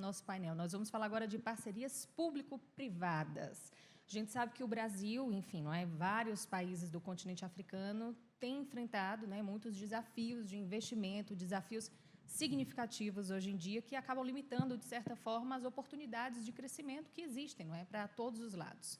nosso painel. Nós vamos falar agora de parcerias público-privadas. A gente sabe que o Brasil, enfim, não é, vários países do continente africano têm enfrentado, né, muitos desafios de investimento, desafios significativos hoje em dia que acabam limitando, de certa forma, as oportunidades de crescimento que existem, não é, para todos os lados.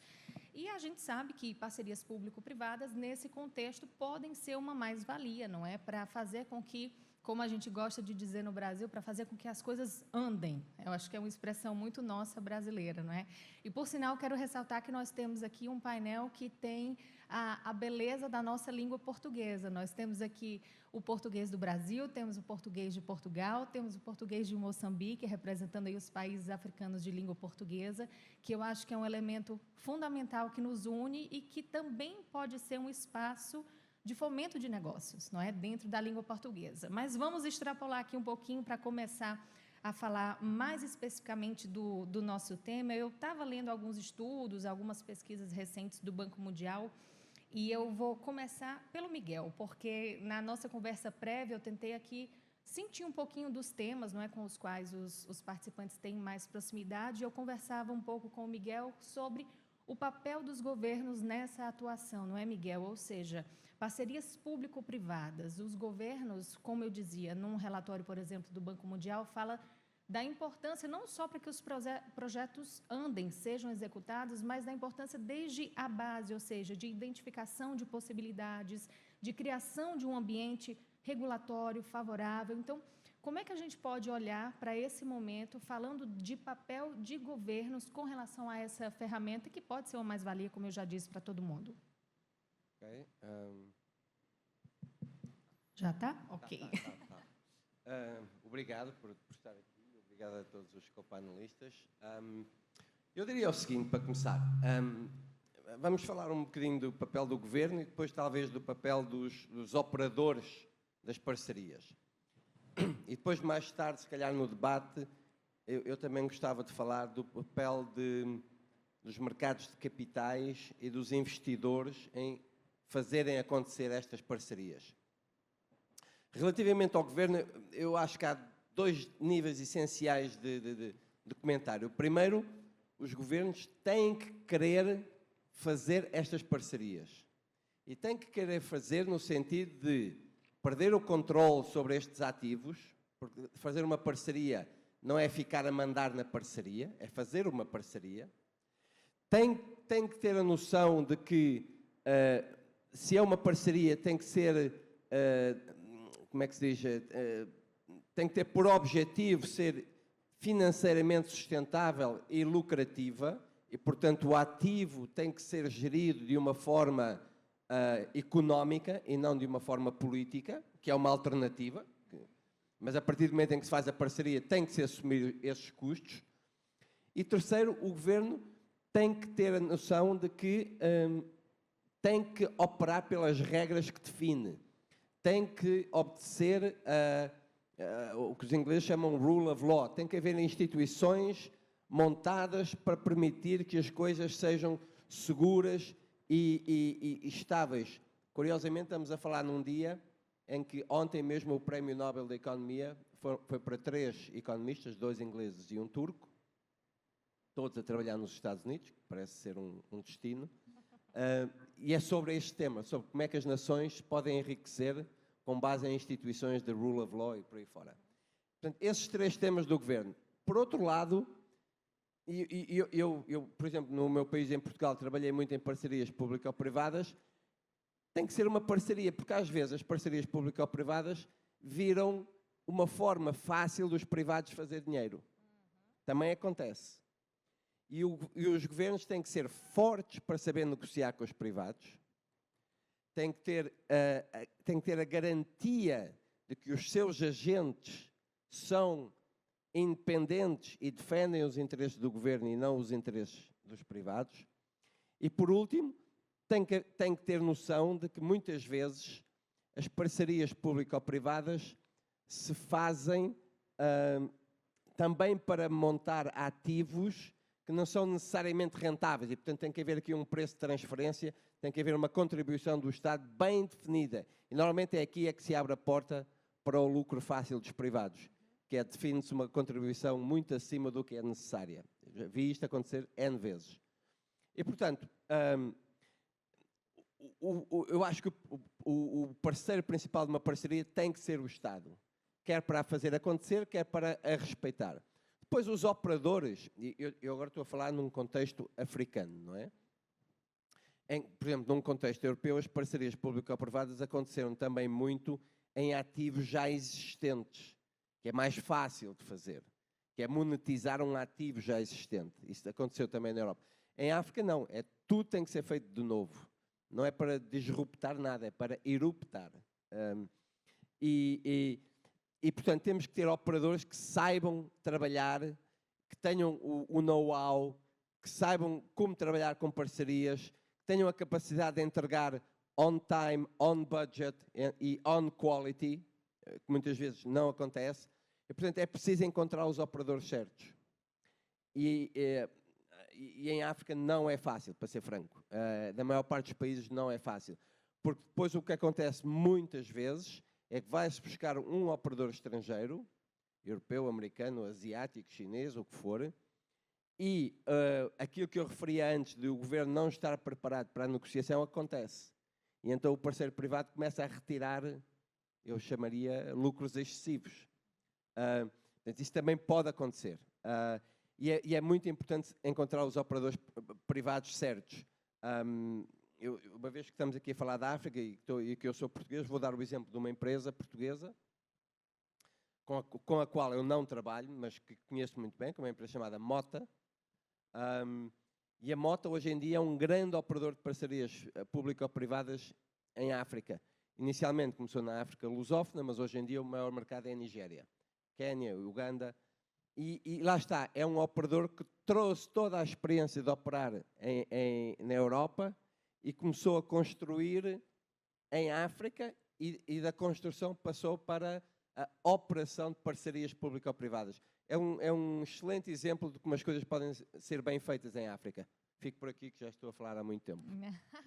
E a gente sabe que parcerias público-privadas, nesse contexto, podem ser uma mais-valia, não é, para fazer com que, como a gente gosta de dizer no Brasil, para fazer com que as coisas andem. Eu acho que é uma expressão muito nossa brasileira, não é? E, por sinal, quero ressaltar que nós temos aqui um painel que tem a beleza da nossa língua portuguesa. Nós temos aqui o português do Brasil, temos o português de Portugal, temos o português de Moçambique, representando aí os países africanos de língua portuguesa, que eu acho que é um elemento fundamental que nos une e que também pode ser um espaço de fomento de negócios, não é? Dentro da língua portuguesa. Mas vamos extrapolar aqui um pouquinho para começar a falar mais especificamente do nosso tema. Eu estava lendo alguns estudos, algumas pesquisas recentes do Banco Mundial, e eu vou começar pelo Miguel, porque na nossa conversa prévia eu tentei aqui sentir um pouquinho dos temas, não é, com os quais os participantes têm mais proximidade. Eu conversava um pouco com o Miguel sobre o papel dos governos nessa atuação, não é, Miguel? Ou seja, parcerias público-privadas. Os governos, como eu dizia, num relatório, por exemplo, do Banco Mundial, fala da importância não só para que os projetos andem, sejam executados, mas da importância desde a base, ou seja, de identificação de possibilidades, de criação de um ambiente regulatório favorável. Então, como é que a gente pode olhar para esse momento, falando de papel de governos com relação a essa ferramenta, que pode ser uma mais-valia, como eu já disse, para todo mundo? Ok. Já está? Ok. Obrigado por estar aqui. Obrigado a todos os copanelistas. Eu diria o seguinte, para começar. Vamos falar um bocadinho do papel do governo e depois, talvez, do papel dos operadores das parcerias. E depois, mais tarde, se calhar no debate, eu também gostava de falar do papel dos mercados de capitais e dos investidores em fazerem acontecer estas parcerias. Relativamente ao governo, eu acho que há dois níveis essenciais de comentário. Primeiro, os governos têm que querer fazer estas parcerias. E têm que querer fazer no sentido de perder o controle sobre estes ativos, porque fazer uma parceria não é ficar a mandar na parceria, é fazer uma parceria. Tem que ter a noção de que, se é uma parceria, tem que ser, como é que se diz, tem que ter por objetivo ser financeiramente sustentável e lucrativa, e, portanto, o ativo tem que ser gerido de uma forma económica e não de uma forma política, que é uma alternativa, mas a partir do momento em que se faz a parceria tem que se assumir esses custos. E terceiro, o governo tem que ter a noção de que tem que operar pelas regras que define, tem que obedecer o que os ingleses chamam rule of law, tem que haver instituições montadas para permitir que as coisas sejam seguras e estáveis. Curiosamente, estamos a falar num dia em que ontem mesmo o Prémio Nobel da Economia foi para 3 economistas, 2 ingleses e um turco, todos a trabalhar nos Estados Unidos, que parece ser um destino, e é sobre este tema, sobre como é que as nações podem enriquecer com base em instituições de rule of law e por aí fora. Portanto, esses 3 temas do governo. Por outro lado, eu, por exemplo, no meu país, em Portugal, trabalhei muito em parcerias público-privadas. Tem que ser uma parceria, porque às vezes as parcerias público-privadas viram uma forma fácil dos privados fazer dinheiro. Também acontece. E os governos têm que ser fortes para saber negociar com os privados, têm que ter a garantia de que os seus agentes são independentes e defendem os interesses do governo e não os interesses dos privados. E, por último, tem que ter noção de que, muitas vezes, as parcerias público-privadas se fazem também para montar ativos que não são necessariamente rentáveis e, portanto, tem que haver aqui um preço de transferência, tem que haver uma contribuição do Estado bem definida. E, normalmente, é aqui que se abre a porta para o lucro fácil dos privados. que é define-se uma contribuição muito acima do que é necessária. Já vi isto acontecer N vezes. E, portanto, eu acho que o parceiro principal de uma parceria tem que ser o Estado, quer para a fazer acontecer, quer para a respeitar. Depois, os operadores, e eu agora estou a falar num contexto africano, não é? Por exemplo, num contexto europeu, as parcerias público-privadas aconteceram também muito em ativos já existentes, que é mais fácil de fazer, que é monetizar um ativo já existente. Isso aconteceu também na Europa. Em África, não. Tudo tem que ser feito de novo. Não é para disruptar nada, é para eruptar. Portanto, temos que ter operadores que saibam trabalhar, que tenham o know-how, que saibam como trabalhar com parcerias, que tenham a capacidade de entregar on time, on budget e on quality, que muitas vezes não acontece. E, portanto, é preciso encontrar os operadores certos. E em África não é fácil, para ser franco. Na maior parte dos países não é fácil. Porque depois o que acontece muitas vezes é que vai-se buscar um operador estrangeiro, europeu, americano, asiático, chinês, o que for, e aquilo que eu referia antes de o governo não estar preparado para a negociação acontece. E então o parceiro privado começa a retirar, eu chamaria, lucros excessivos. Portanto, isso também pode acontecer. E é muito importante encontrar os operadores privados certos. Uma vez que estamos aqui a falar da África e que eu sou português, vou dar o exemplo de uma empresa portuguesa com a qual eu não trabalho, mas que conheço muito bem, que é uma empresa chamada Mota. E a Mota hoje em dia é um grande operador de parcerias público-privadas em África. Inicialmente começou na África lusófona, mas hoje em dia o maior mercado é a Nigéria, Quénia, Uganda. E lá está, é um operador que trouxe toda a experiência de operar na Europa e começou a construir em África e da construção passou para a operação de parcerias público-privadas. É um excelente exemplo de como as coisas podem ser bem feitas em África. Fico por aqui, que já estou a falar há muito tempo.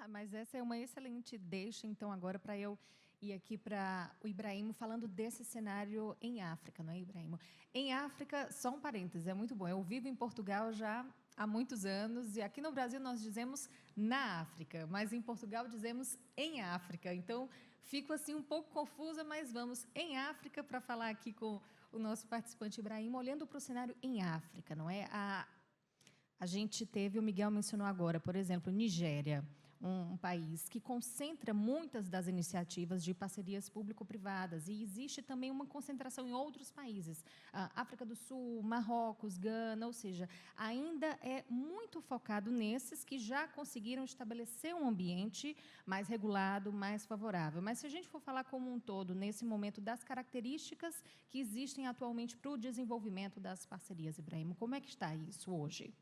Mas essa é uma excelente deixa, então, agora para eu ir aqui para o Ibrahimo, falando desse cenário em África, não é, Ibrahimo? Em África, só um parênteses, é muito bom. Eu vivo em Portugal já há muitos anos e aqui no Brasil nós dizemos na África, mas em Portugal dizemos em África. Então, fico assim um pouco confusa, mas vamos em África para falar aqui com o nosso participante Ibrahimo, olhando para o cenário em África, não é? A gente teve, o Miguel mencionou agora, por exemplo, Nigéria, um país que concentra muitas das iniciativas de parcerias público-privadas e existe também uma concentração em outros países, África do Sul, Marrocos, Gana, ou seja, ainda é muito focado nesses que já conseguiram estabelecer um ambiente mais regulado, mais favorável. Mas se a gente for falar como um todo, nesse momento, das características que existem atualmente para o desenvolvimento das parcerias, Ibrahimo, como é que está isso hoje?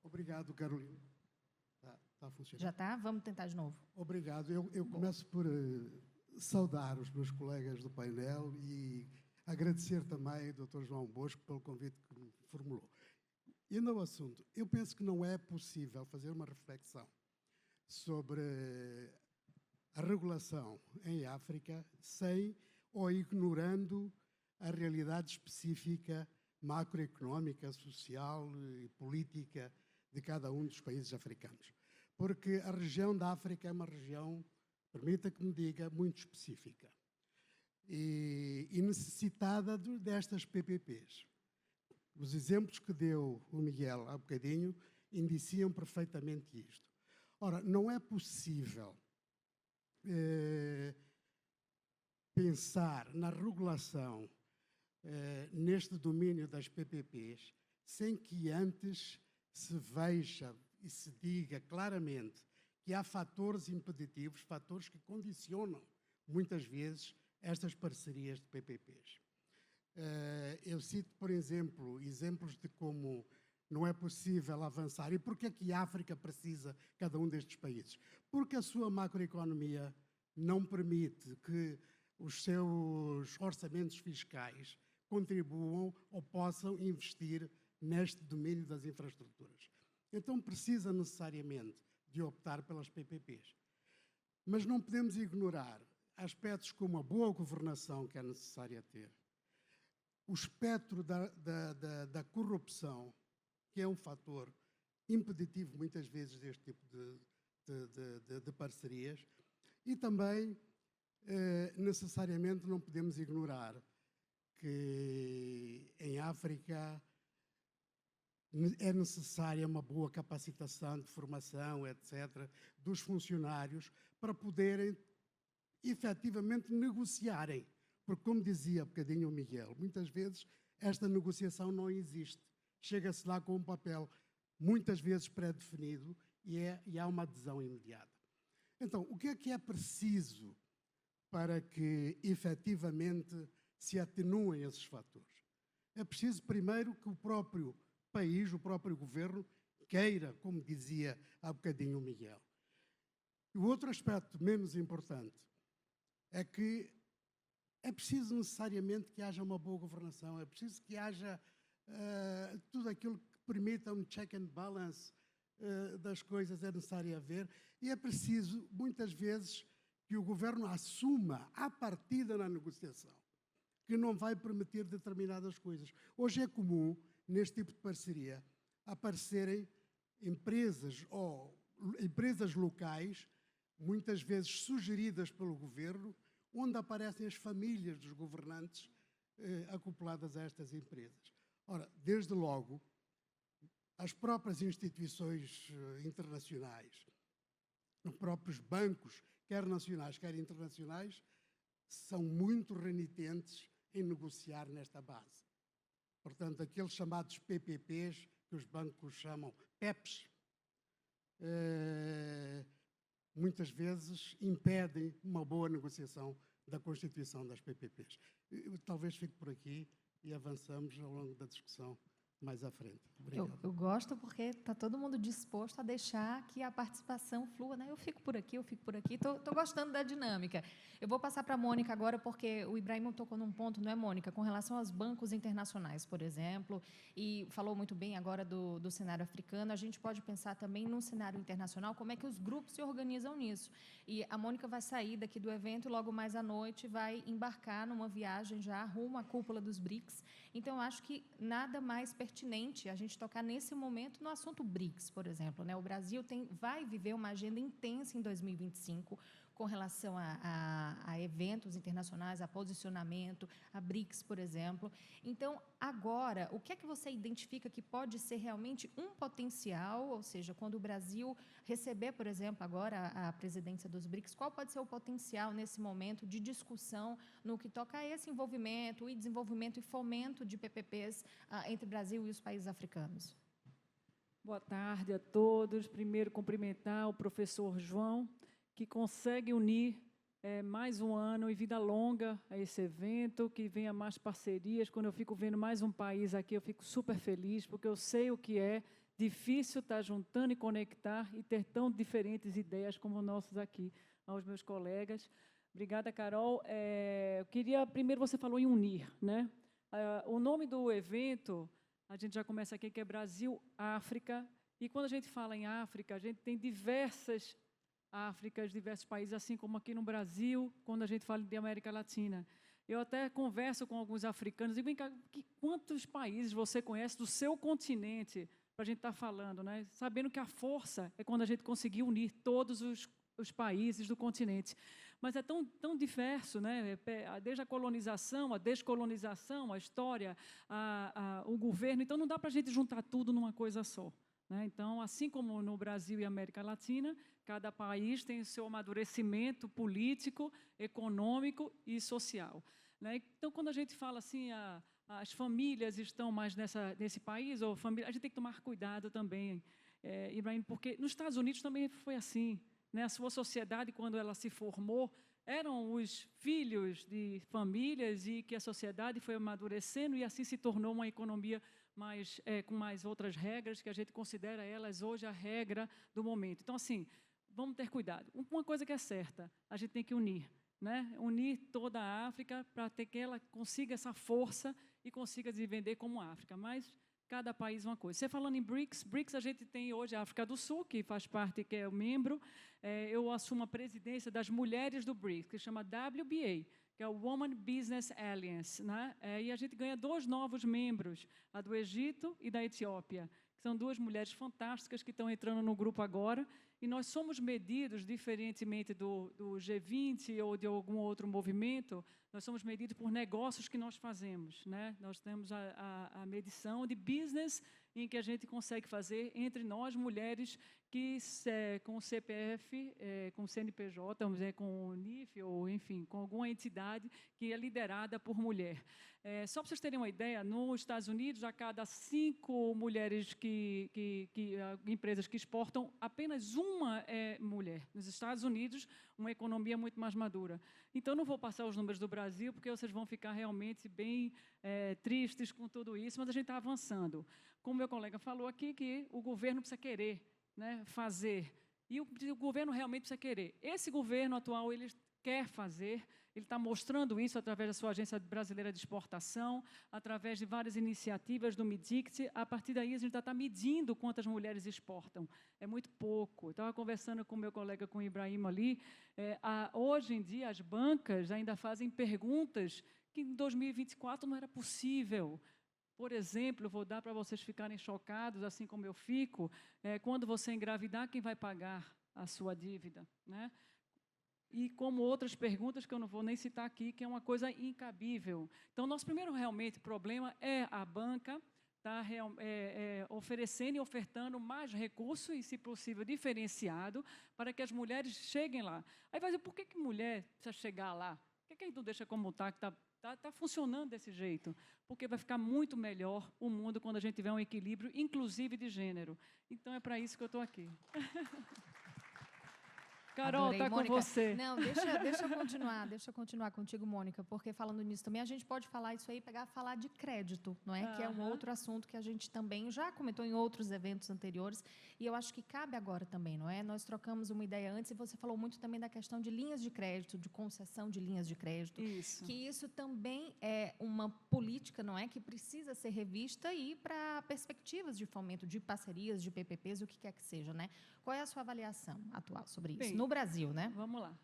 Obrigado, Carolina. Está funcionando? Já está? Vamos tentar de novo. Obrigado. Eu começo por saudar os meus colegas do painel e agradecer também ao Dr. João Bosco pelo convite que me formulou. Indo ao assunto, eu penso que não é possível fazer uma reflexão sobre a regulação em África sem ou ignorando a realidade específica macroeconómica, social e política de cada um dos países africanos. Porque a região da África é uma região, permita que me diga, muito específica e necessitada destas PPPs. Os exemplos que deu o Miguel há bocadinho indiciam perfeitamente isto. Ora, não é possível pensar na regulação neste domínio das PPPs sem que antes se veja e se diga claramente que há fatores impeditivos, fatores que condicionam, muitas vezes, estas parcerias de PPPs. Eu cito, por exemplo, exemplos de como não é possível avançar. E porquê é que a África precisa cada um destes países? Porque a sua macroeconomia não permite que os seus orçamentos fiscais contribuam ou possam investir neste domínio das infraestruturas. Então precisa necessariamente de optar pelas PPPs. Mas não podemos ignorar aspectos como a boa governação que é necessária ter, o espectro da corrupção, que é um fator impeditivo, muitas vezes, deste tipo de parcerias, e também, necessariamente, não podemos ignorar que em África é necessária uma boa capacitação de formação, etc., dos funcionários para poderem efetivamente negociarem. Porque, como dizia há bocadinho o Miguel, muitas vezes esta negociação não existe. Chega-se lá com um papel muitas vezes pré-definido e há uma adesão imediata. Então, o que é preciso para que efetivamente se atenuem esses fatores? É preciso, primeiro, que o próprio país, o próprio governo, queira, como dizia há bocadinho o Miguel. E o outro aspecto menos importante é que é preciso necessariamente que haja uma boa governação, é preciso que haja tudo aquilo que permita um check and balance das coisas, é necessário haver, e é preciso, muitas vezes, que o governo assuma à partida na negociação que não vai permitir determinadas coisas. Hoje é comum, neste tipo de parceria, aparecerem empresas ou empresas locais, muitas vezes sugeridas pelo governo, onde aparecem as famílias dos governantes acopladas a estas empresas. Ora, desde logo, as próprias instituições internacionais, os próprios bancos, quer nacionais, quer internacionais, são muito renitentes em negociar nesta base. Portanto, aqueles chamados PPPs, que os bancos chamam PEPs, muitas vezes impedem uma boa negociação da constituição das PPPs. Eu talvez fique por aqui e avançamos ao longo da discussão mais à frente. Obrigado. Eu gosto porque está todo mundo disposto a deixar que a participação flua, né? Eu fico por aqui, estou gostando da dinâmica. Eu vou passar para a Mônica agora, porque o Ibrahim tocou num ponto, não é, Mônica, com relação aos bancos internacionais, por exemplo, e falou muito bem agora do cenário africano. A gente pode pensar também num cenário internacional, como é que os grupos se organizam nisso. E a Mônica vai sair daqui do evento e logo mais à noite vai embarcar numa viagem já rumo à cúpula dos BRICS. Então, eu acho que nada mais pertinente a gente tocar nesse momento no assunto BRICS, por exemplo, né? O Brasil vai viver uma agenda intensa em 2025 com relação a eventos internacionais, a posicionamento, a BRICS, por exemplo. Então, agora, o que é que você identifica que pode ser realmente um potencial, ou seja, quando o Brasil receber, por exemplo, agora a presidência dos BRICS, qual pode ser o potencial nesse momento de discussão no que toca a esse envolvimento e desenvolvimento e fomento de PPPs entre o Brasil e os países africanos? Boa tarde a todos. Primeiro, cumprimentar o professor João, que consegue unir mais um ano e vida longa a esse evento, que venha mais parcerias. Quando eu fico vendo mais um país aqui, eu fico super feliz, porque eu sei o que é difícil estar juntando e conectar e ter tão diferentes ideias como nossos aqui, aos meus colegas. Obrigada, Carol. Eu queria, primeiro, você falou em unir, né? O nome do evento, a gente já começa aqui, que é Brasil-África, e quando a gente fala em África, a gente tem diversas Áfricas, diversos países, assim como aqui no Brasil, quando a gente fala de América Latina. Eu até converso com alguns africanos e digo, quantos países você conhece do seu continente para a gente estar falando, né? Sabendo que a força é quando a gente conseguir unir todos os países do continente. Mas é tão diverso, né? Desde a colonização, a descolonização, a história, o governo. Então, não dá para a gente juntar tudo numa coisa só. Então, assim como no Brasil e América Latina, cada país tem o seu amadurecimento político, econômico e social. Então, quando a gente fala assim, as famílias estão mais nesse país, ou a gente tem que tomar cuidado também, Ibrahim, porque nos Estados Unidos também foi assim. A sua sociedade, quando ela se formou, eram os filhos de famílias e que a sociedade foi amadurecendo e assim se tornou uma economia com mais outras regras, que a gente considera elas hoje a regra do momento. Então, assim, vamos ter cuidado. Uma coisa que é certa, a gente tem que unir, né? Unir toda a África para que ela consiga essa força e consiga se vender como África. Mas cada país uma coisa. Você falando em BRICS, a gente tem hoje a África do Sul, que faz parte, que é o membro. Eu assumo a presidência das mulheres do BRICS, que se chama WBA, que é o Women Business Alliance, né? E a gente ganha 2 novos membros, a do Egito e da Etiópia, que são 2 mulheres fantásticas que estão entrando no grupo agora, e nós somos medidos, diferentemente do G20 ou de algum outro movimento, nós somos medidos por negócios que nós fazemos, né? Nós temos a medição de business em que a gente consegue fazer entre nós, mulheres, que com o CPF, com o CNPJ, vamos dizer, com o NIF, ou, enfim, com alguma entidade que é liderada por mulher. Só para vocês terem uma ideia, nos Estados Unidos, a cada 5 mulheres empresas que exportam, apenas uma é mulher. Nos Estados Unidos, uma economia muito mais madura. Então, não vou passar os números do Brasil, porque vocês vão ficar realmente bem tristes com tudo isso, mas a gente está avançando. Como meu colega falou aqui, que o governo precisa querer, né, fazer. E o governo realmente precisa querer. Esse governo atual, ele quer fazer, ele está mostrando isso através da sua Agência Brasileira de Exportação, através de várias iniciativas do MIDICT. A partir daí, a gente já está medindo quantas mulheres exportam. É muito pouco. Eu estava conversando com o meu colega, com o Ibrahim ali. Hoje em dia, as bancas ainda fazem perguntas que em 2024 não era possível. Por exemplo, vou dar para vocês ficarem chocados, assim como eu fico, quando você engravidar, quem vai pagar a sua dívida, né? E como outras perguntas que eu não vou nem citar aqui, que é uma coisa incabível. Então, nosso primeiro realmente problema é a banca estar oferecendo e ofertando mais recursos, e, se possível, diferenciado, para que as mulheres cheguem lá. Aí vai dizer, por que mulher precisa chegar lá? Por que a gente não deixa como está, que está funcionando desse jeito? Porque vai ficar muito melhor o mundo quando a gente tiver um equilíbrio, inclusive de gênero. Então, é para isso que eu estou aqui. Carol, está com você. Não, deixa eu continuar contigo, Mônica, porque falando nisso também, a gente pode falar isso aí, falar de crédito, não é? Que é um outro assunto que a gente também já comentou em outros eventos anteriores, e eu acho que cabe agora também, não é? Nós trocamos uma ideia antes e você falou muito também da questão de linhas de crédito, de concessão de linhas de crédito. Isso. Que isso também é uma política, não é? Que precisa ser revista e para perspectivas de fomento de parcerias, de PPPs, o que quer que seja, né? Qual é a sua avaliação atual sobre isso? Bem, no Brasil, né? Vamos lá.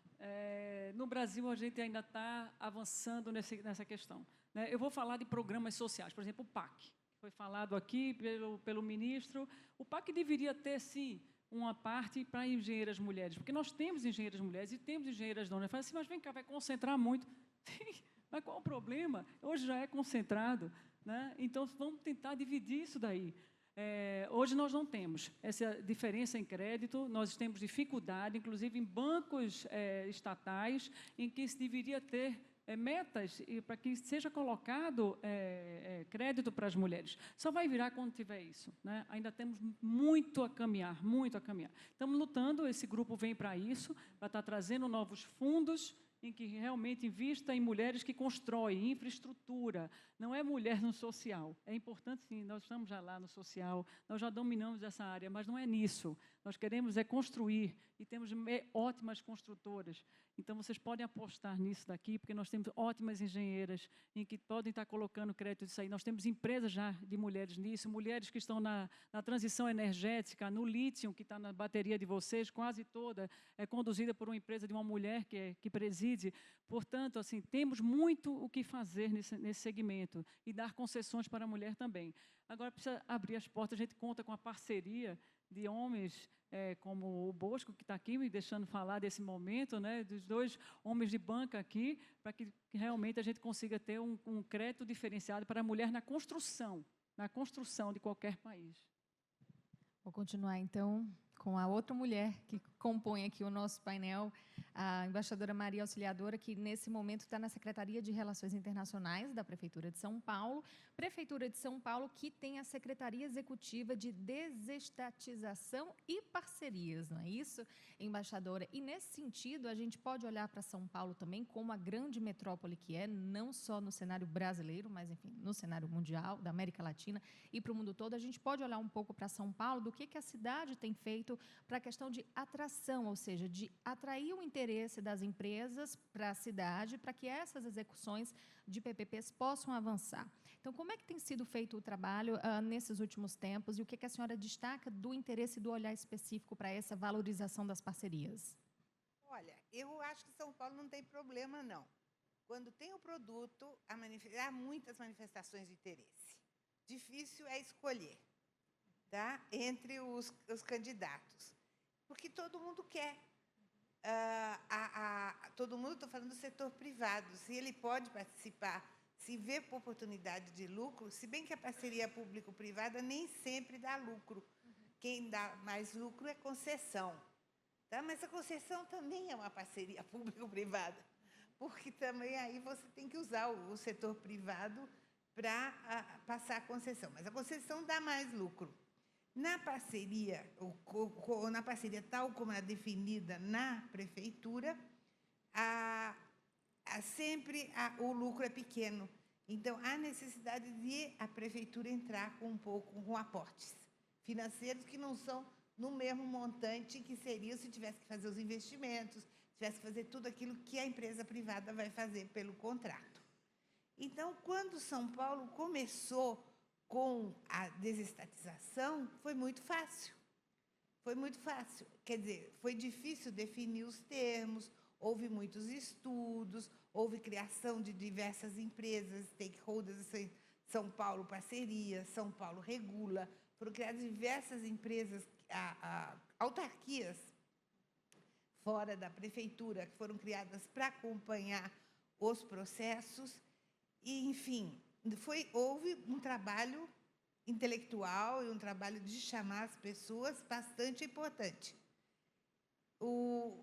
No Brasil, a gente ainda está avançando nessa questão, né? Eu vou falar de programas sociais, por exemplo, o PAC, que foi falado aqui pelo ministro. O PAC deveria ter, sim, uma parte para engenheiras mulheres, porque nós temos engenheiras mulheres e temos engenheiras donas. Fala assim, mas vem cá, vai concentrar muito. Mas qual o problema? Hoje já é concentrado, né? Então, vamos tentar dividir isso daí. Hoje nós não temos essa diferença em crédito, nós temos dificuldade, inclusive em bancos estatais, em que se deveria ter metas para que seja colocado crédito para as mulheres. Só vai virar quando tiver isso, né? Ainda temos muito a caminhar, muito a caminhar. Estamos lutando, esse grupo vem para isso, para estar trazendo novos fundos, em que realmente invista em mulheres que constroem infraestrutura. Não é mulher no social. É importante, sim, nós estamos já lá no social, nós já dominamos essa área, mas não é nisso. Nós queremos construir, e temos ótimas construtoras. Então, vocês podem apostar nisso daqui, porque nós temos ótimas engenheiras em que podem estar colocando crédito disso aí. Nós temos empresas já de mulheres nisso, mulheres que estão na transição energética, no lítio, que está na bateria de vocês, quase toda é conduzida por uma empresa de uma mulher que preside. Portanto, assim, temos muito o que fazer nesse segmento e dar concessões para a mulher também. Agora, precisa abrir as portas, a gente conta com a parceria de homens como o Bosco, que está aqui me deixando falar desse momento, né, dos 2 homens de banca aqui, para que realmente a gente consiga ter um crédito diferenciado para a mulher na construção de qualquer país. Vou continuar, então, com a outra mulher que compõe aqui o nosso painel, a embaixadora Maria Auxiliadora, que nesse momento está na Secretaria de Relações Internacionais da Prefeitura de São Paulo. Prefeitura de São Paulo, que tem a Secretaria Executiva de Desestatização e Parcerias, não é isso, embaixadora? E, nesse sentido, a gente pode olhar para São Paulo também como a grande metrópole que é, não só no cenário brasileiro, mas, enfim, no cenário mundial, da América Latina e para o mundo todo. A gente pode olhar um pouco para São Paulo, do que a cidade tem feito para a questão de atração, ou seja, de atrair o interesse das empresas para a cidade, para que essas execuções de PPPs possam avançar. Então, como é que tem sido feito o trabalho nesses últimos tempos e o que a senhora destaca do interesse do olhar específico para essa valorização das parcerias? Olha, eu acho que São Paulo não tem problema, não. quando tem o produto, há muitas manifestações de interesse. Difícil é escolher, tá? Entre os candidatos, porque todo mundo quer. Todo mundo, estou falando do setor privado, se ele pode participar, se vê oportunidade de lucro, se bem que a parceria público-privada nem sempre dá lucro. Quem dá mais lucro é concessão. Tá? Mas a concessão também é uma parceria público-privada, porque também aí você tem que usar o setor privado para passar a concessão. Mas a concessão dá mais lucro. Na parceria tal como é definida na prefeitura, sempre o lucro é pequeno. Então, há necessidade de a prefeitura entrar com aportes financeiros que não são no mesmo montante que seria se tivesse que fazer os investimentos, tivesse que fazer tudo aquilo que a empresa privada vai fazer pelo contrato. Então, quando São Paulo começou com a desestatização, foi muito fácil. Foi muito fácil. Quer dizer, foi difícil definir os termos, houve muitos estudos, houve criação de diversas empresas, stakeholders, São Paulo Parceria, São Paulo Regula, foram criadas diversas empresas, autarquias fora da prefeitura, que foram criadas para acompanhar os processos, e, enfim, houve um trabalho intelectual e um trabalho de chamar as pessoas bastante importante.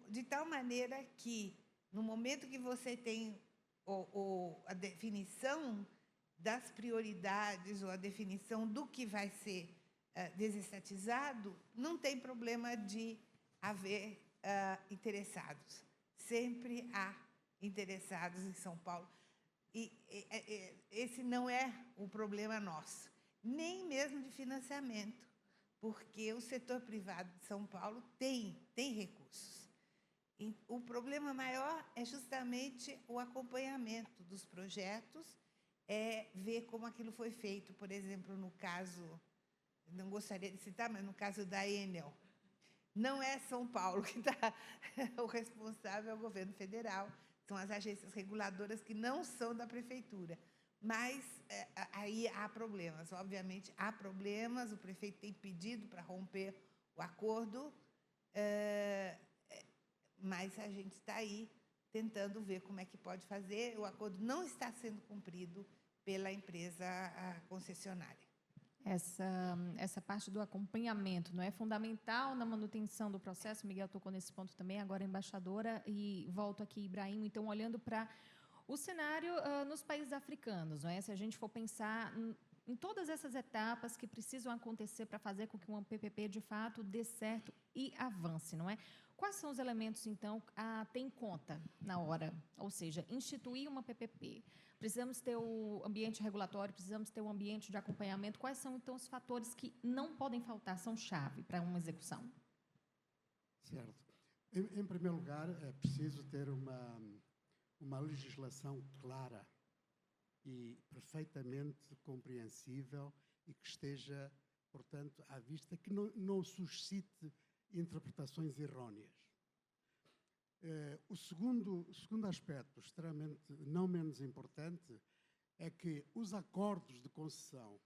De tal maneira que, no momento que você tem a definição das prioridades ou a definição do que vai ser desestatizado, não tem problema de haver interessados. Sempre há interessados em São Paulo. E esse não é o problema nosso, nem mesmo de financiamento, porque o setor privado de São Paulo tem recursos. E o problema maior é justamente o acompanhamento dos projetos, ver como aquilo foi feito. Por exemplo, no caso, não gostaria de citar, mas no caso da Enel, não é São Paulo que está o responsável, é o governo federal, são as agências reguladoras que não são da prefeitura. Mas aí há problemas, obviamente há problemas, o prefeito tem pedido para romper o acordo, mas a gente está aí tentando ver como é que pode fazer. O acordo não está sendo cumprido pela empresa concessionária. Essa parte do acompanhamento não é fundamental na manutenção do processo. Miguel tocou nesse ponto também, agora embaixadora, e volto aqui, Ibrahim, então, olhando para o cenário nos países africanos, não é? Se a gente for pensar em todas essas etapas que precisam acontecer para fazer com que um PPP, de fato, dê certo e avance, não é? Quais são os elementos, então, a ter em conta na hora? Ou seja, instituir uma PPP. Precisamos ter o ambiente regulatório, precisamos ter o ambiente de acompanhamento. Quais são, então, os fatores que não podem faltar, são chave para uma execução? Certo. Em primeiro lugar, é preciso ter uma legislação clara e perfeitamente compreensível e que esteja, portanto, à vista, que não suscite interpretações erróneas. O segundo aspecto, extremamente não menos importante, é que os acordos de concessão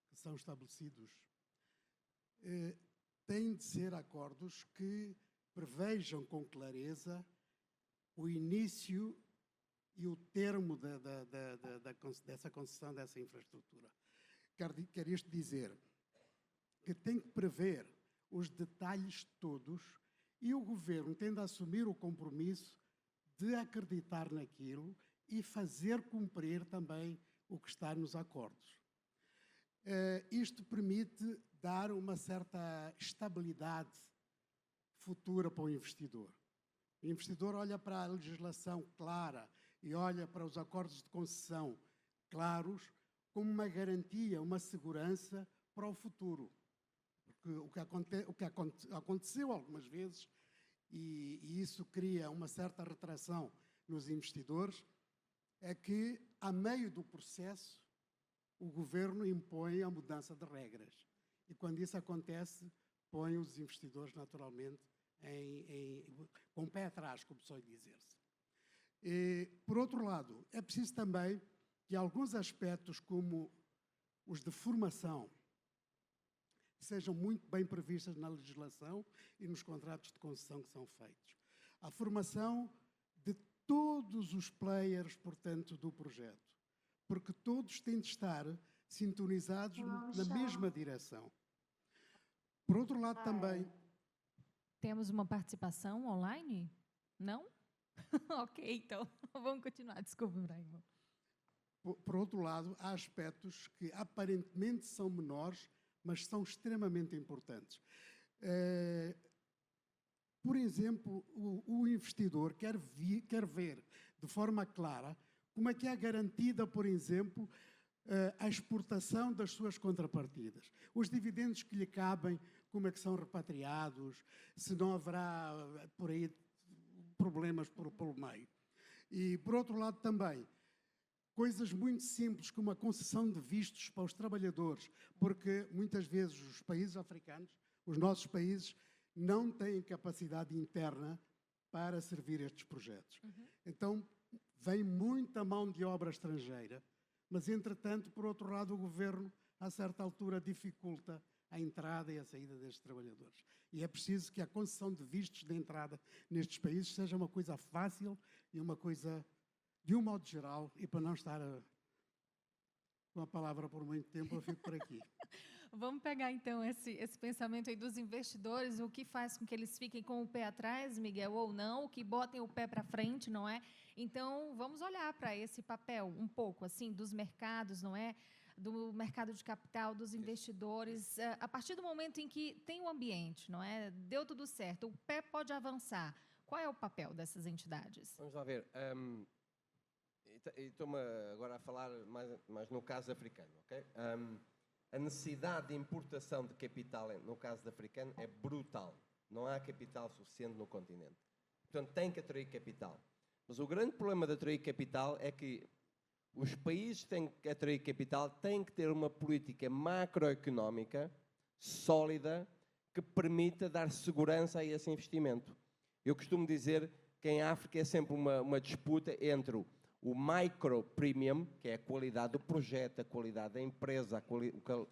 que são estabelecidos têm de ser acordos que prevejam com clareza o início e o termo dessa concessão dessa infraestrutura. Quer isto dizer que tem que prever os detalhes todos e o governo tem de assumir o compromisso de acreditar naquilo e fazer cumprir também o que está nos acordos. Isto permite dar uma certa estabilidade futura para o investidor. O investidor olha para a legislação clara e olha para os acordos de concessão claros como uma garantia, uma segurança para o futuro. Porque o que aconteceu algumas vezes, e isso cria uma certa retração nos investidores, é que, a meio do processo, o governo impõe a mudança de regras. E, quando isso acontece, põe os investidores, naturalmente, com o pé atrás, como suele dizer-se. Por outro lado, é preciso também que alguns aspectos, como os de formação, sejam muito bem previstos na legislação e nos contratos de concessão que são feitos. A formação de todos os players, portanto, do projeto, porque todos têm de estar sintonizados na mesma direção. Por outro lado, também... Temos uma participação online? Não? Ok, então, vamos continuar. Desculpa, Ibrahim. Por outro lado, há aspectos que aparentemente são menores, mas são extremamente importantes. Por exemplo, o investidor quer ver de forma clara como é que é garantida, por exemplo, a exportação das suas contrapartidas. Os dividendos que lhe cabem, como é que são repatriados, se não haverá por aí problemas pelo meio. E, por outro lado, também, coisas muito simples como a concessão de vistos para os trabalhadores, porque muitas vezes os países africanos, os nossos países, não têm capacidade interna para servir estes projetos. Então, vem muita mão de obra estrangeira, mas, entretanto, por outro lado, o governo, a certa altura, dificulta a entrada e a saída destes trabalhadores. E é preciso que a concessão de vistos de entrada nestes países seja uma coisa fácil e uma coisa, de um modo geral, e para não estar com a palavra por muito tempo, eu fico por aqui. Vamos pegar, então, esse pensamento aí dos investidores, o que faz com que eles fiquem com o pé atrás, Miguel, ou não, o que botem o pé para frente, não é? Então, vamos olhar para esse papel um pouco, assim, dos mercados, não é? Do mercado de capital, dos investidores, a partir do momento em que tem o ambiente, não é? Deu tudo certo, o pé pode avançar. Qual é o papel dessas entidades? Vamos lá ver. Estou-me agora a falar mais no caso africano, ok? A necessidade de importação de capital, no caso africano, é brutal. Não há capital suficiente no continente. Portanto, tem que atrair capital. Mas o grande problema de atrair capital é que os países que têm que atrair capital têm que ter uma política macroeconómica sólida que permita dar segurança a esse investimento. Eu costumo dizer que em África é sempre uma disputa entre o micro premium, que é a qualidade do projeto, a qualidade da empresa, a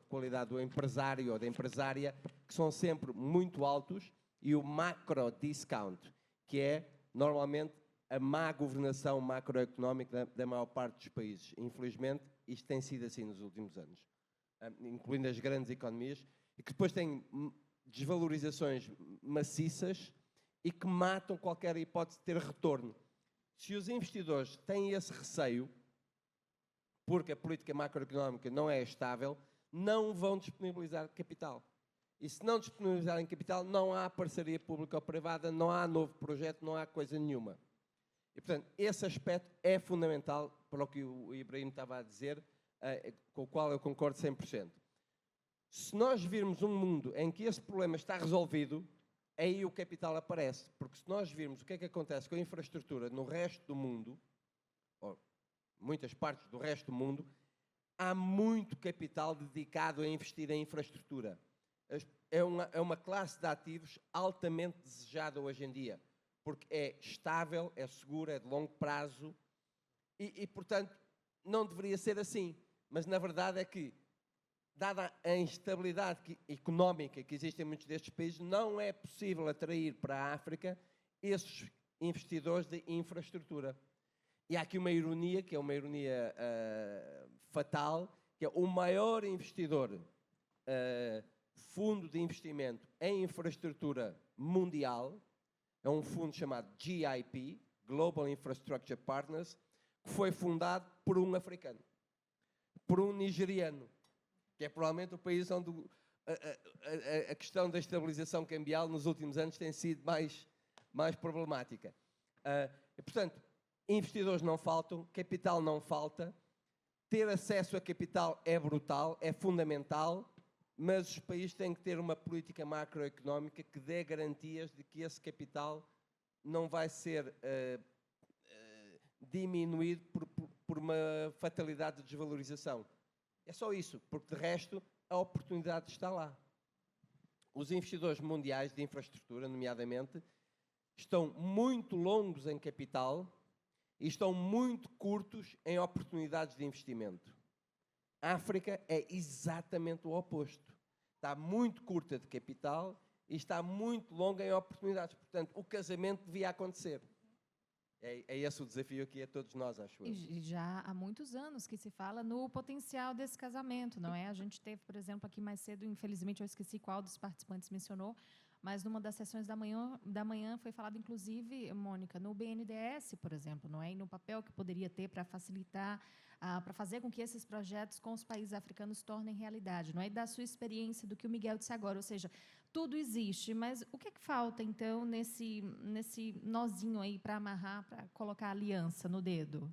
qualidade do empresário ou da empresária, que são sempre muito altos, e o macro discount, que é normalmente a má governação macroeconómica da maior parte dos países. Infelizmente, isto tem sido assim nos últimos anos, incluindo as grandes economias, e que depois têm desvalorizações maciças e que matam qualquer hipótese de ter retorno. Se os investidores têm esse receio, porque a política macroeconómica não é estável, não vão disponibilizar capital. E se não disponibilizarem capital, não há parceria pública ou privada, não há novo projeto, não há coisa nenhuma. E, portanto, esse aspecto é fundamental para o que o Ibrahim estava a dizer, com o qual eu concordo 100%. Se nós virmos um mundo em que esse problema está resolvido, aí o capital aparece. Porque se nós virmos o que é que acontece com a infraestrutura no resto do mundo, ou muitas partes do resto do mundo, há muito capital dedicado a investir em infraestrutura. É uma classe de ativos altamente desejada hoje em dia, porque é estável, é segura, é de longo prazo e, portanto, não deveria ser assim. Mas, na verdade, é que, dada a instabilidade económica que existe em muitos destes países, não é possível atrair para a África esses investidores de infraestrutura. E há aqui uma ironia, que é uma ironia fatal, que é o maior investidor, fundo de investimento em infraestrutura mundial, é um fundo chamado GIP, Global Infrastructure Partners, que foi fundado por um africano, por um nigeriano, que é provavelmente o país onde a questão da estabilização cambial nos últimos anos tem sido mais problemática. E, portanto, investidores não faltam, capital não falta, ter acesso a capital é brutal, é fundamental, mas os países têm que ter uma política macroeconómica que dê garantias de que esse capital não vai ser diminuído por uma fatalidade de desvalorização. É só isso, porque de resto a oportunidade está lá. Os investidores mundiais de infraestrutura, nomeadamente, estão muito longos em capital e estão muito curtos em oportunidades de investimento. A África é exatamente o oposto. Está muito curta de capital e está muito longa em oportunidades. Portanto, o casamento devia acontecer. É esse o desafio aqui a todos nós, acho eu. E já há muitos anos que se fala no potencial desse casamento, não é? A gente teve, por exemplo, aqui mais cedo, infelizmente eu esqueci qual dos participantes mencionou, mas numa das sessões da manhã foi falado, inclusive, Mônica, no BNDES, por exemplo, não é? E no papel que poderia ter para facilitar, para fazer com que esses projetos com os países africanos se tornem realidade, não é? E da sua experiência, do que o Miguel disse agora, ou seja, tudo existe, mas o que é que falta, então, nesse nozinho aí para amarrar, para colocar a aliança no dedo?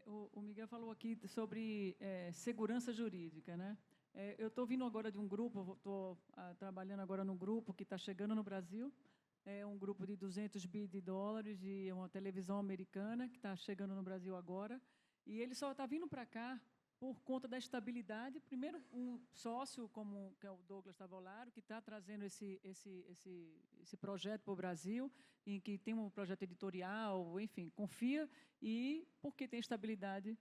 O Miguel falou aqui sobre segurança jurídica, né? Eu estou vindo agora de um grupo, estou trabalhando agora num grupo que está chegando no Brasil, é um grupo de 200 bi de dólares, de uma televisão americana que está chegando no Brasil agora, e ele só está vindo para cá por conta da estabilidade. Primeiro, um sócio, que é o Douglas Tavolaro, que está trazendo esse projeto para o Brasil, em que tem um projeto editorial, enfim, confia, e porque tem estabilidade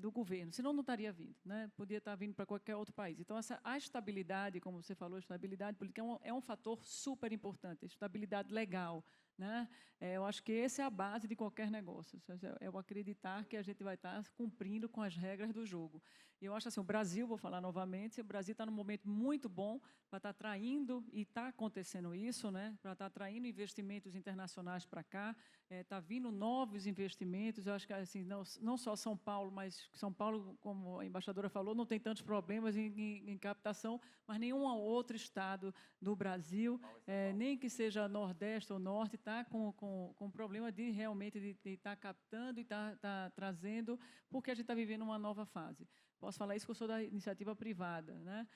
do governo, senão não estaria vindo, né? Podia estar vindo para qualquer outro país. Então, a estabilidade, como você falou, estabilidade política é um fator super importante, estabilidade legal, né? Eu acho que essa é a base de qualquer negócio, é o acreditar que a gente vai estar cumprindo com as regras do jogo. E eu acho assim, o Brasil, vou falar novamente, o Brasil está num momento muito bom para estar atraindo, e está acontecendo isso, né? Para estar atraindo investimentos internacionais para cá, está vindo novos investimentos. Eu acho que assim, não só São Paulo, mas São Paulo, como a embaixadora falou, não tem tantos problemas em captação, mas nenhum outro estado do Brasil, nem que seja Nordeste ou Norte, está com problema de realmente de estar captando e estar trazendo, porque a gente está vivendo uma nova fase. Posso falar isso que eu sou da iniciativa privada, né?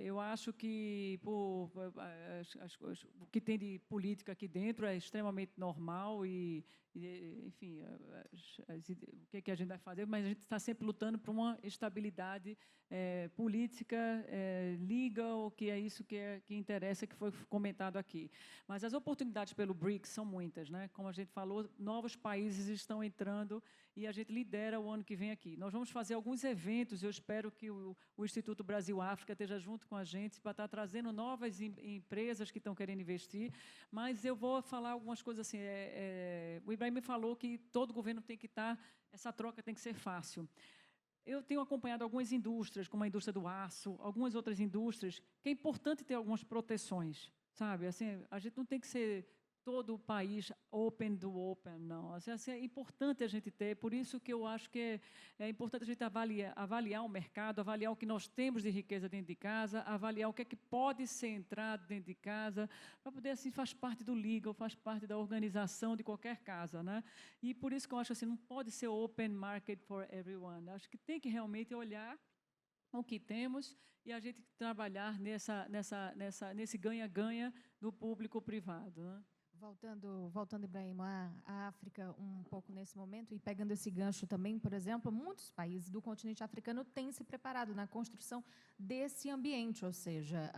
Eu acho que o que tem de política aqui dentro é extremamente normal enfim, o que a gente vai fazer, mas a gente está sempre lutando por uma estabilidade política, legal, que é isso que interessa, que foi comentado aqui. Mas as oportunidades pelo BRICS são muitas, né? Como a gente falou, novos países estão entrando e a gente lidera o ano que vem aqui. Nós vamos fazer alguns eventos, eu espero que o Instituto Brasil-África esteja junto com a gente para estar trazendo novas empresas que estão querendo investir, mas eu vou falar algumas coisas assim. O Ibrahim me falou que todo governo tem que estar, essa troca tem que ser fácil. Eu tenho acompanhado algumas indústrias, como a indústria do aço, algumas outras indústrias, que é importante ter algumas proteções, sabe? Assim, a gente não tem que ser todo o país open do open, não. Assim, é importante a gente ter, por isso que eu acho que é importante a gente avaliar o mercado, avaliar o que nós temos de riqueza dentro de casa, avaliar o que é que pode ser entrado dentro de casa, para poder, assim, faz parte do legal, faz parte da organização de qualquer casa, né? E por isso que eu acho assim, não pode ser open market for everyone. Acho que tem que realmente olhar o que temos e a gente trabalhar nesse ganha-ganha do público-privado, né? Voltando, Ibrahim, à África um pouco nesse momento, e pegando esse gancho também, por exemplo, muitos países do continente africano têm se preparado na construção desse ambiente, ou seja,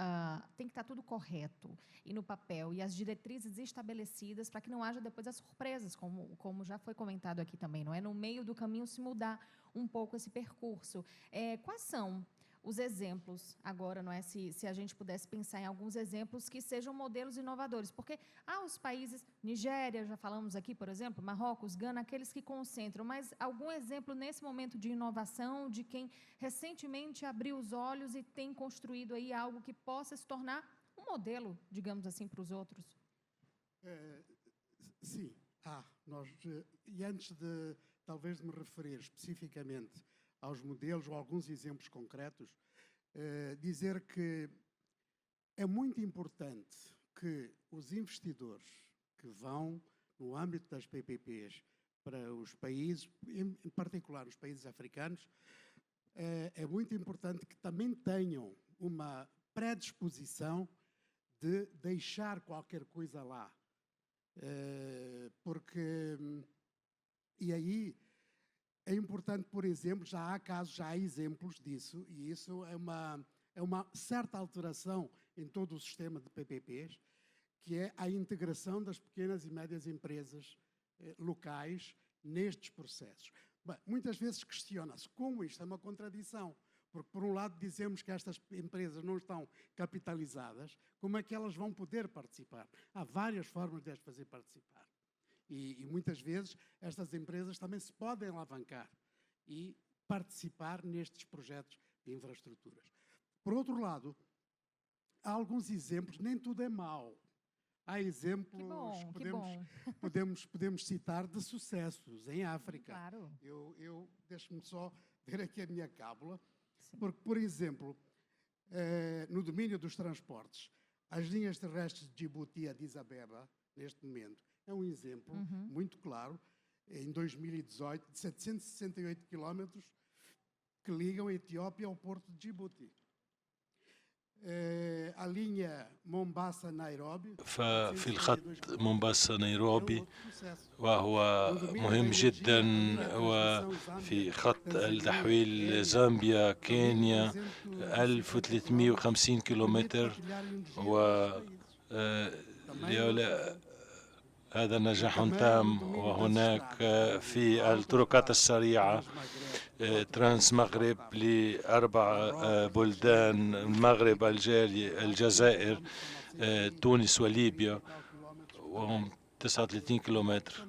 tem que estar tudo correto e no papel, e as diretrizes estabelecidas para que não haja depois as surpresas, como já foi comentado aqui também, não é? No meio do caminho se mudar um pouco esse percurso. Quais são os exemplos agora, não é? Se a gente pudesse pensar em alguns exemplos que sejam modelos inovadores, porque há os países, Nigéria, já falamos aqui, por exemplo, Marrocos, Gana, aqueles que concentram, mas algum exemplo nesse momento de inovação, de quem recentemente abriu os olhos e tem construído aí algo que possa se tornar um modelo, digamos assim, para os outros? Sim, e antes de, talvez, de me referir especificamente aos modelos ou alguns exemplos concretos, dizer que é muito importante que os investidores que vão, no âmbito das PPPs, para os países, em particular os países africanos, é muito importante que também tenham uma predisposição de deixar qualquer coisa lá. E aí é importante, por exemplo, já há exemplos disso, e isso é uma certa alteração em todo o sistema de PPPs, que é a integração das pequenas e médias empresas locais nestes processos. Bem, muitas vezes questiona-se como isto é uma contradição, porque por um lado dizemos que estas empresas não estão capitalizadas, como é que elas vão poder participar? Há várias formas de as fazer participar. E muitas vezes estas empresas também se podem alavancar e participar nestes projetos de infraestruturas. Por outro lado, há alguns exemplos, nem tudo é mau. Há exemplos que podemos citar de sucessos em África. Claro. Deixe-me só ver aqui a minha cábula, porque, por exemplo, no domínio dos transportes, as linhas terrestres de Djibouti a Addis Abeba, neste momento, é um exemplo muito claro, em 2018, de 768 quilómetros que ligam a Etiópia ao porto de Djibouti. a linha Mombasa-Nairobi. ففي الخط مومباسا نيروبي وهو مهم جدا، وفي خط التحويل زامبيا كينيا 1350 كيلومتر، و هذا نجاح تام. وهناك في الطرقات السريعة ترانس مغرب ل4 بلدان: المغرب، الجزائر، تونس وليبيا، وهم 39 كيلومتر.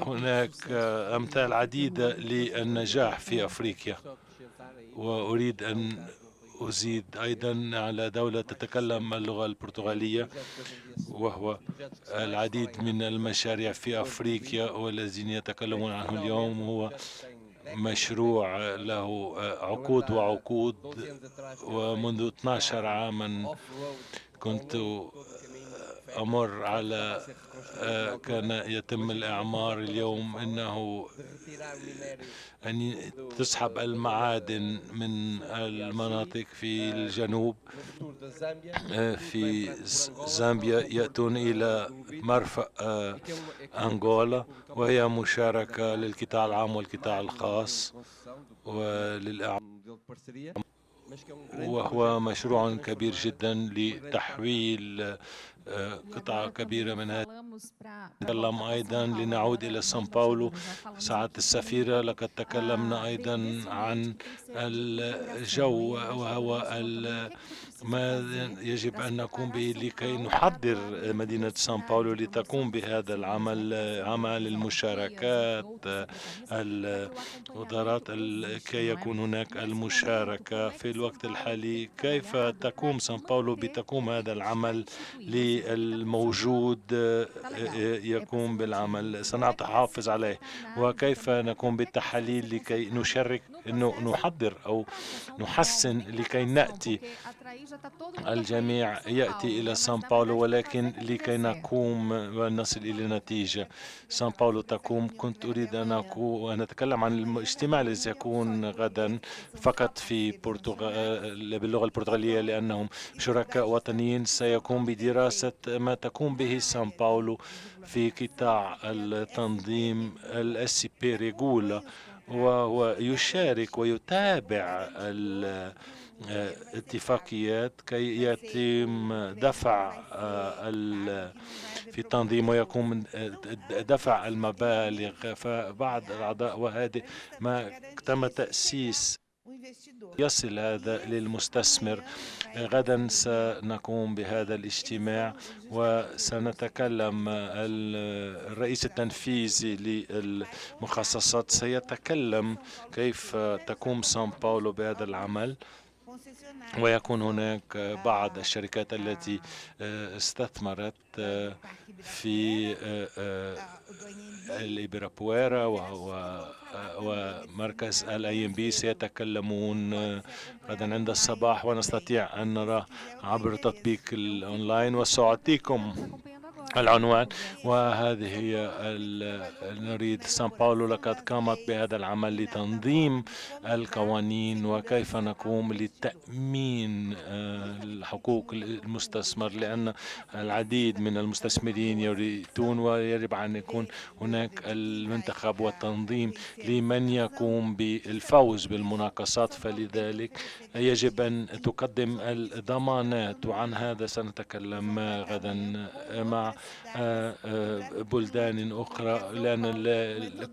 هناك أمثال عديدة للنجاح في أفريقيا. وأريد أن أزيد أيضا على دولة تتكلم اللغة البرتغالية، وهو العديد من المشاريع في أفريقيا والذين يتكلمون عنه اليوم. هو مشروع له عقود وعقود، ومنذ 12 عاما كنت أمر على كان يتم الإعمار. اليوم إنه أن تسحب المعادن من المناطق في الجنوب في زامبيا، يأتون إلى مرفأ أنغولا، وهي مشاركة للقطاع العام والقطاع الخاص وهو مشروع كبير جدا لتحويل قطعة كبيرة من هذا. نتكلم أيضا لنعود إلى سان باولو. سعادة السفيرة، لقد تكلمنا أيضا عن الجو، وهو ما يجب أن نقوم به لكي نحضر مدينة سان باولو لتقوم بهذا العمل، عمل المشاركات، الوزارات، كي يكون هناك المشاركة في الوقت الحالي. كيف تقوم سان باولو بتقوم هذا العمل للموجود يقوم بالعمل؟ سنحافظ عليه. وكيف نقوم بالتحاليل لكي نشارك، نحضر أو نحسن لكي نأتي الجميع يأتي إلى سان باولو، ولكن لكي نقوم ونصل إلى نتيجة. سان باولو تقوم. كنت أريد أن أتكلم عن الاجتماع الذي سيكون غدا فقط في باللغة البرتغالية، لأنهم شركاء وطنيين. سيقوم بدراسة ما تقوم به سان باولو في قطاع التنظيم الSCP ريغولا، وهو يشارك ويتابع الاتفاقيات كي يتم دفع في التنظيم ويقوم دفع المبالغ. فبعض الأعضاء، وهذا ما تم تأسيس يصل هذا للمستثمر. غدا سنقوم بهذا الاجتماع وسنتكلم. الرئيس التنفيذي للمخصصات سيتكلم كيف تقوم سان باولو بهذا العمل، ويكون هناك بعض الشركات التي استثمرت في الإبرابويرا ومركز الIMB سيتكلمون غدا عند الصباح، ونستطيع أن نرى عبر تطبيق الأونلاين، وسأعطيكم العنوان. وهذه هي نريد سان باولو لقد قامت بهذا العمل لتنظيم القوانين، وكيف نقوم لتأمين حقوق المستثمر، لأن العديد من المستثمرين يريدون ويجب أن يكون هناك المنتخب والتنظيم لمن يقوم بالفوز بالمناقصات. فلذلك يجب أن تقدم الضمانات، وعن هذا سنتكلم غدا مع بلدان أخرى، لأن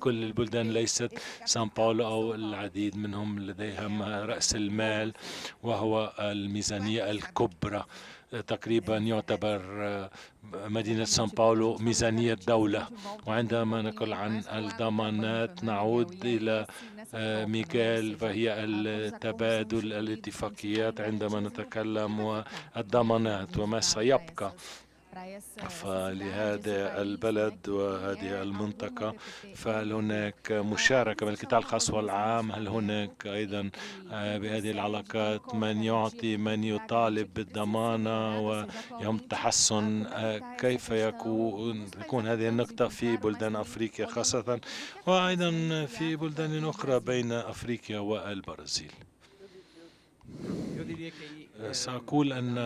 كل البلدان ليست سان باولو أو العديد منهم لديهم رأس المال وهو الميزانية الكبرى. تقريبا يعتبر مدينة سان باولو ميزانية دولة. وعندما نقول عن الضمانات نعود إلى ميغيل، فهي التبادل الاتفاقيات عندما نتكلم والضمانات وما سيبقى. فلهذا البلد وهذه المنطقة فهل هناك مشاركة من القطاع الخاص والعام؟ هل هناك أيضا بهذه العلاقات من يعطي من يطالب بالضمانة ويوم التحسن؟ كيف تكون هذه النقطة في بلدان أفريقيا خاصة وأيضا في بلدان أخرى بين أفريقيا والبرازيل؟ سأقول أن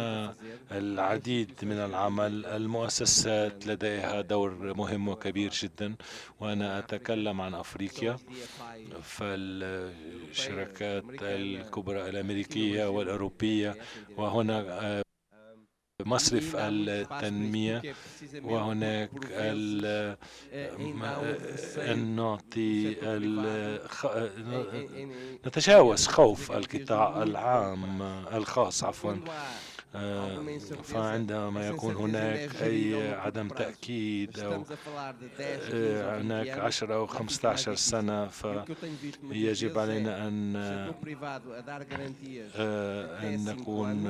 العديد من العمل، المؤسسات لديها دور مهم وكبير جدا، وأنا أتكلم عن أفريقيا. فالشركات الكبرى الأمريكية والأوروبية، وهنا مصرف التنمية، وهناك نعطي نتجاوز خوف القطاع العام الخاص عفوا. فعندما يكون هناك أي عدم تأكيد أو هناك 10 أو 15 سنة، فيجب علينا أن نكون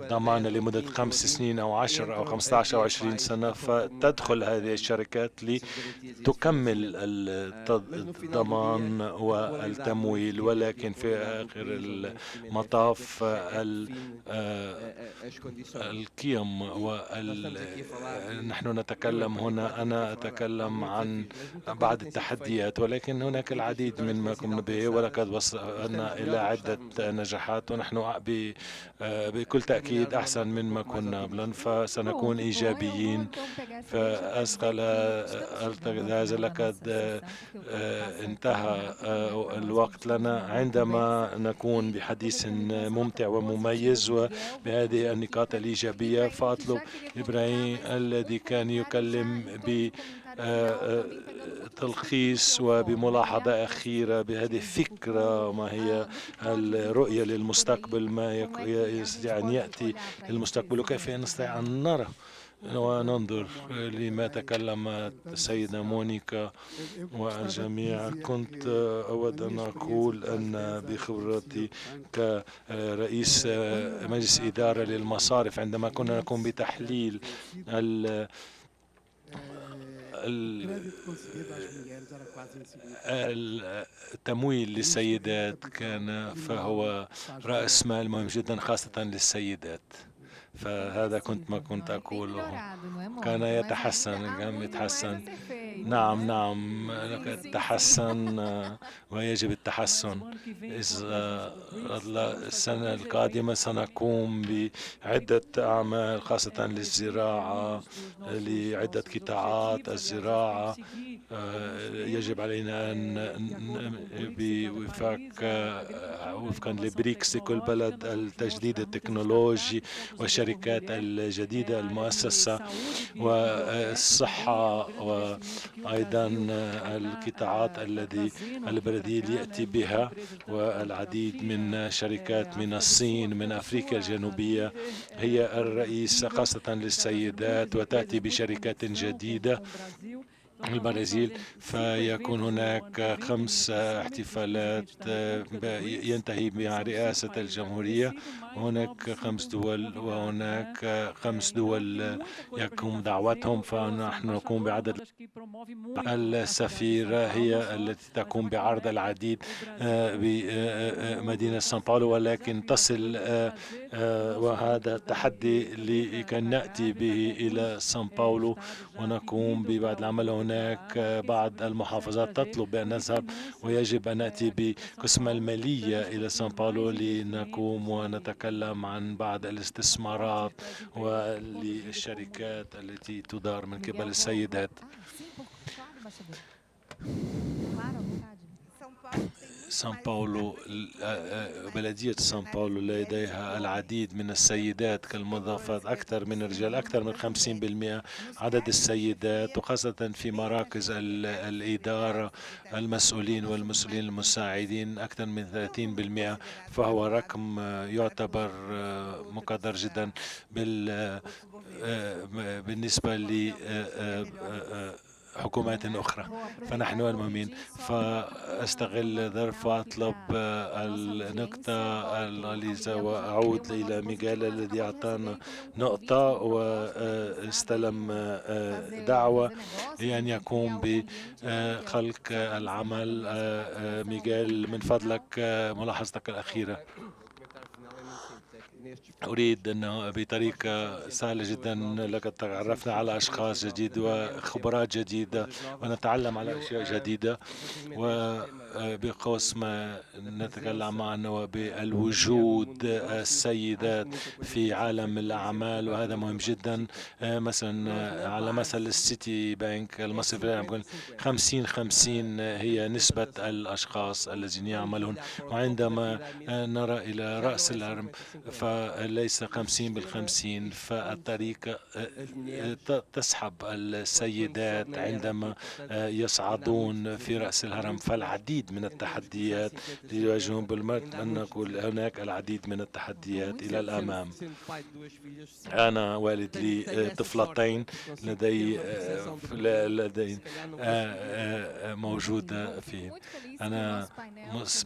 ضمانة لمدة 5 سنين أو 10 أو 15 أو 20 سنة، فتدخل هذه الشركات لتكمل الضمان والتمويل. ولكن في آخر المطاف القيم نحن نتكلم هنا، أنا أتكلم عن بعض التحديات، ولكن هناك العديد من ما قمنا به ولقد وصلنا إلى عدة نجاحات، ونحن بكل تأكيد أحسن مما كنا قبلا، فسنكون إيجابيين. فأسأل هذا لقد انتهى الوقت لنا عندما نكون بحديث ممتع ومميز وبهذه النقاط الإيجابية. فأطلب إبراهيم الذي كان يكلم بتلخيص وبملاحظة أخيرة بهذه الفكرة، ما هي الرؤية للمستقبل، ما يستطيع أن يأتي للمستقبل وكيف نستطيع أن نرى وننظر لما تكلم السيدة مونيكا والجميع. كنت أود أن أقول أن بخبرتي كرئيس مجلس إدارة للمصارف، عندما كنا نقوم بتحليل التمويل للسيدات كان فهو رأس مال مهم جدا خاصة للسيدات. فهذا ما كنت أقوله. كان يتحسن. نعم تحسن ويجب التحسن. السنة القادمة سنقوم بعدة أعمال خاصة للزراعة، لعدة قطاعات الزراعة. يجب علينا أن وفقا لبريكس لكل بلد التجديد التكنولوجي والشركات الجديدة المؤسسة والصحة، وأيضا القطاعات التي البرازيل يأتي بها، والعديد من شركات من الصين من أفريقيا الجنوبية هي الرئيس خاصة للسيدات، وتأتي بشركات جديدة البرازيل. فيكون هناك 5 احتفالات ينتهي مع رئاسة الجمهورية، وهناك 5 دول، وهناك 5 دول يقوم دعوتهم، فنحن نقوم بعدد. السفيرة هي التي تقوم بعرض العديد بمدينة سان باولو، ولكن تصل وهذا التحدي لكي نأتي به إلى سان باولو ونقوم ببعض العمل. هناك بعض المحافظات تطلب بأن نذهب، ويجب أن نأتي بقسم المالية إلى سان باولو لنقوم ونتكلم عن بعض الاستثمارات وللشركات التي تدار من قبل السيدات. سان باولو بلدية سان باولو لديها العديد من السيدات كالموظفات أكثر من الرجال، أكثر من 50% عدد السيدات، وخاصة في مراكز الإدارة المسؤولين والمسؤولين المساعدين أكثر من 30%. فهو رقم يعتبر مقدر جدا بالنسبة حكومات أخرى. فنحن المؤمنين فأستغل ظرف وأطلب النقطة الغليظة وأعود إلى ميغال الذي أعطانا نقطة واستلم دعوة لأن يقوم بخلق العمل. ميغال، من فضلك ملاحظتك الأخيرة. أريد أنه بطريقة سهلة جدا لقد تعرفنا على أشخاص جديدة وخبرات جديدة ونتعلم على أشياء جديدة، وبقوس ما نتكلم عنه بالوجود السيدات في عالم الأعمال، وهذا مهم جدا. مثلا على مثل السيتي بانك المصري 50-50 هي نسبة الأشخاص الذين يعملون، وعندما نرى إلى رأس الهرم فليس 50-50. فالطريقة تسحب السيدات عندما يصعدون في رأس الهرم. فالعديد من التحديات يواجهون بالمرء، أن نقول هناك العديد من التحديات إلى الأمام. أنا والد لي طفلتين لدي موجودة فيه. أنا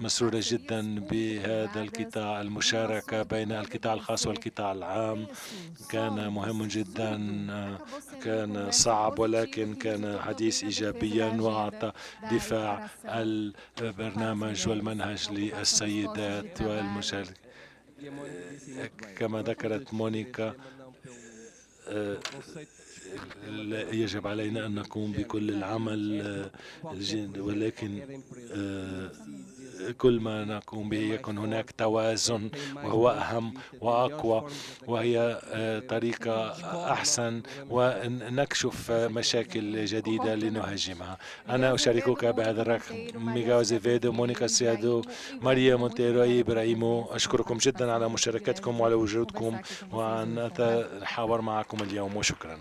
مسرورة جدا بهذا القطاع، المشاركة بين القطاع الخاص والقطاع العام كان مهم جدا، كان صعب ولكن كان حديث إيجابيا وأعطى دفاع البرنامج والمنهج للسيدات والمشاركة. كما ذكرت مونيكا، يجب علينا أن نقوم بكل العمل ولكن كل ما نقوم به يكون هناك توازن، وهو أهم وأقوى، وهي طريقة أحسن ونكشف مشاكل جديدة لنهاجمها. أنا أشاركك بهذا الرقم: ميغاو زيفيدو، مونيكا سيادو، ماريا مونتيرو، إبراهيمو. أشكركم جدا على مشاركتكم وعلى وجودكم وأن أتحاور معكم اليوم، وشكرا.